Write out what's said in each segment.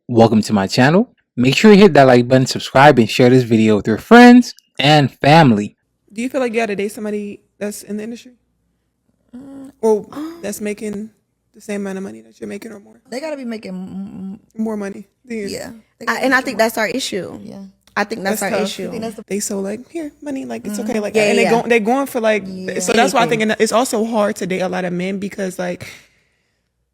Welcome to my channel. Make sure you hit that like button, subscribe, and share this video with your friends and family. Do you feel like you got to date somebody that's in the industry? Or that's making the same amount of money that you're making or more? They gotta be making More money. yeah. I think that's our issue. Yeah. I think that's our tough. issue. I think that's the They so like, here, money, like it's okay. Like, Yeah, and yeah. they're going for like, so that's why I think Anything. it's also hard to date a lot of men because like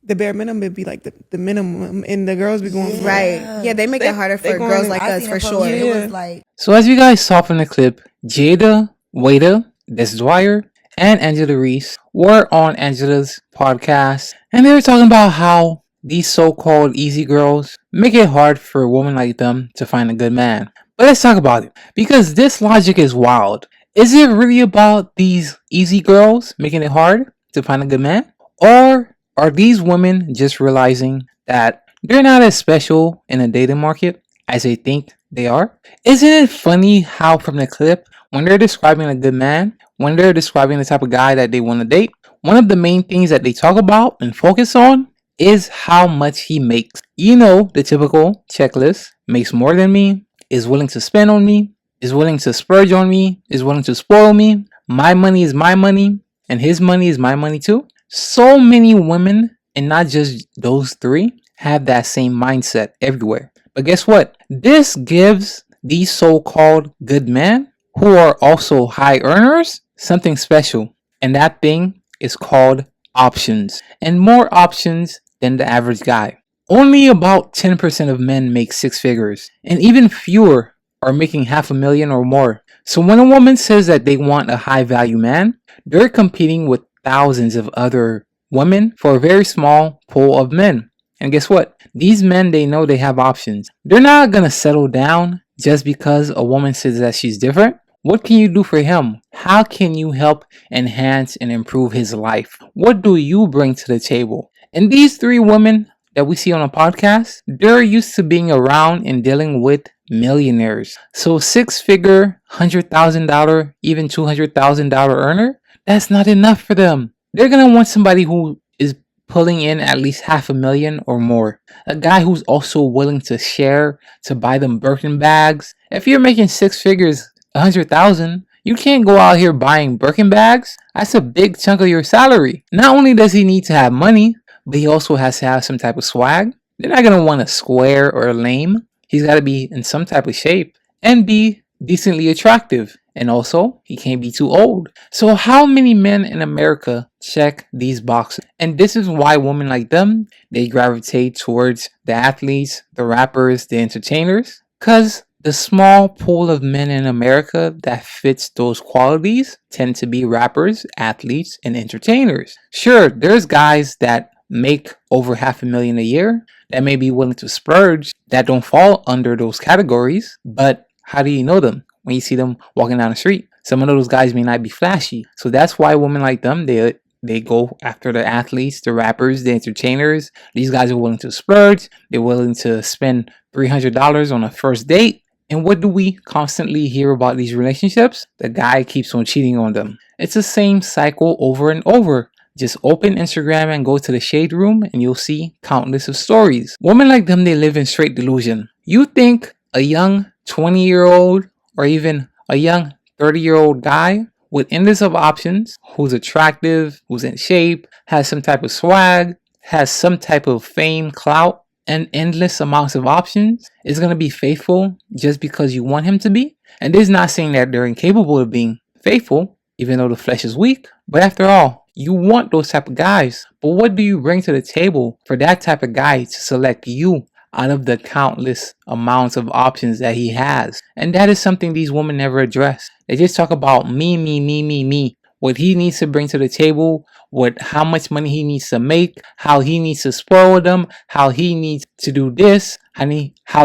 the bare minimum would be like the minimum and the girls be going for Right. Yeah, they make it harder they for going girls in- like I us seen for a post, sure. It Yeah. was like So as you guys saw from the clip, Jayda Wayda, Dwyer, and Angel Reese were on Angela's podcast, and they were talking about how these so-called easy girls make it hard for a woman like them to find a good man. But let's talk about it, because this logic is wild. Is it really about these easy girls making it hard to find a good man? Or are these women just realizing that they're not as special in the dating market as they think they are? Isn't it funny how from the clip, when they're describing a good man, when they're describing the type of guy that they want to date, one of the main things that they talk about and focus on is how much he makes. You know, the typical checklist: makes more than me, is willing to spend on me, is willing to splurge on me, is willing to spoil me, my money is my money, and his money is my money too. So many women, and not just those three, have that same mindset everywhere. But guess what? This gives these so-called good men, who are also high earners, something special. And that thing is called options. And more options than the average guy. Only about 10% of men make six figures, and even fewer are making $500,000 or more. So when a woman says that they want a high value man, they're competing with thousands of other women for a very small pool of men. And guess what? These men, they know they have options. They're not gonna settle down just because a woman says that she's different. What can you do for him? How can you help enhance and improve his life? What do you bring to the table? And these three women that we see on a podcast, they're used to being around and dealing with millionaires. So six-figure, $100,000, even $200,000 earner, that's not enough for them. They're gonna want somebody who is pulling in at least $500,000 or more. A guy who's also willing to share, to buy them Birkin bags. If you're making six figures, 100,000, you can't go out here buying Birkin bags. That's a big chunk of your salary. Not only does he need to have money, but he also has to have some type of swag. They're not gonna want a square or a lame. He's gotta be in some type of shape and be decently attractive. And also, he can't be too old. So how many men in America check these boxes? And this is why women like them, they gravitate towards the athletes, the rappers, the entertainers. Cause the small pool of men in America that fits those qualities tend to be rappers, athletes, and entertainers. Sure, there's guys that make over $500,000 a year that may be willing to splurge that don't fall under those categories, but how do you know them when you see them walking down the street? Some of those guys may not be flashy. So that's why women like them, they go after the athletes, the rappers, the entertainers. These guys are willing to splurge. They're willing to spend $300 on a first date. And what do we constantly hear about these relationships? The guy keeps on cheating on them. It's the same cycle over and over. Just open Instagram and go to the shade room and you'll see countless of stories. Women like them, they live in straight delusion. You think a young 20-year-old or even a young 30-year-old guy with endless of options, who's attractive, who's in shape, has some type of swag, has some type of fame, clout, and endless amounts of options, is going to be faithful just because you want him to be? And this is not saying that they're incapable of being faithful, even though the flesh is weak. But after all, you want those type of guys. But what do you bring to the table for that type of guy to select you out of the countless amounts of options that he has? And that is something these women never address. They just talk about me, me, me, me, me. What he needs to bring to the table, how much money he needs to make, how he needs to spoil them, how he needs to do this, how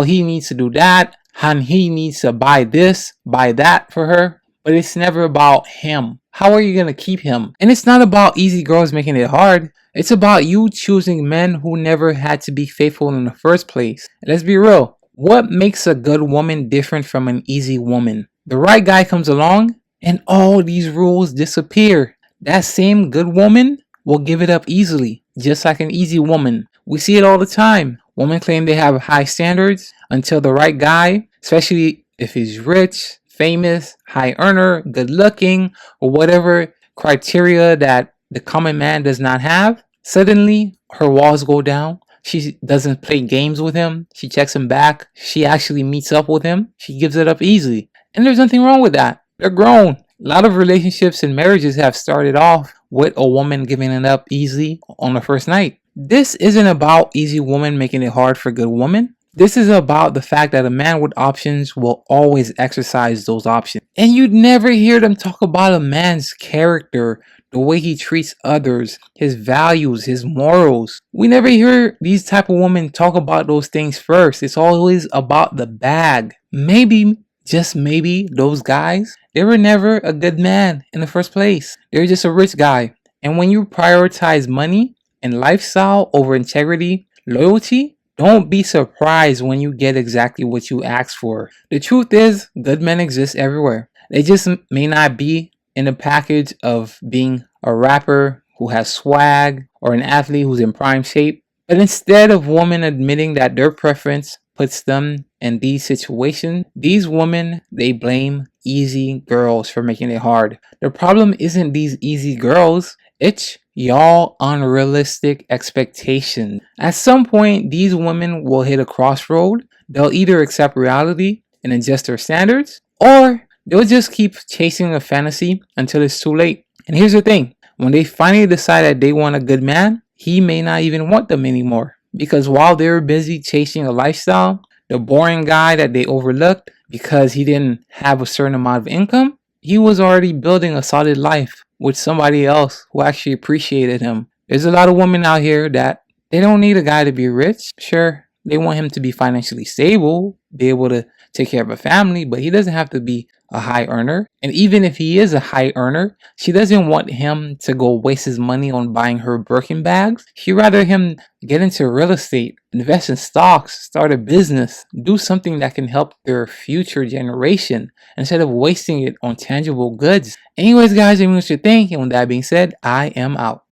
he needs to do that, how he needs to buy this, buy that for her. But it's never about him. How are you going to keep him? And it's not about easy girls making it hard. It's about you choosing men who never had to be faithful in the first place. And let's be real. What makes a good woman different from an easy woman? The right guy comes along and all these rules disappear. That same good woman will give it up easily, just like an easy woman. We see it all the time. Women claim they have high standards until the right guy, especially if he's rich, famous, high earner, good looking, or whatever criteria that the common man does not have, suddenly her walls go down. She doesn't play games with him. She checks him back. She actually meets up with him. She gives it up easily. And there's nothing wrong with that. They're grown. A lot of relationships and marriages have started off with a woman giving it up easily on the first night. This isn't about easy woman making it hard for good woman. This is about the fact that a man with options will always exercise those options. And you'd never hear them talk about a man's character, the way he treats others, his values, his morals. We never hear these type of women talk about those things first. It's always about the bag. Maybe, just maybe, those guys, they were never a good man in the first place. They're just a rich guy. And when you prioritize money and lifestyle over integrity, loyalty, don't be surprised when you get exactly what you asked for. The truth is, good men exist everywhere. They just may not be in the package of being a rapper who has swag or an athlete who's in prime shape. But instead of women admitting that their preference puts them in these situations, these women, they blame easy girls for making it hard. The problem isn't these easy girls, it's y'all unrealistic expectations. At some point, these women will hit a crossroad. They'll either accept reality and adjust their standards, or they'll just keep chasing a fantasy until it's too late. And here's the thing, when they finally decide that they want a good man, he may not even want them anymore. Because while they were busy chasing a lifestyle, the boring guy that they overlooked because he didn't have a certain amount of income, he was already building a solid life with somebody else who actually appreciated him. There's a lot of women out here that they don't need a guy to be rich. Sure, they want him to be financially stable, be able to take care of a family, but he doesn't have to be a high earner. And even if he is a high earner, she doesn't want him to go waste his money on buying her Birkin bags. She'd rather him get into real estate, invest in stocks, start a business, do something that can help their future generation instead of wasting it on tangible goods. Anyways, guys, let me know what you think. And with that being said, I am out.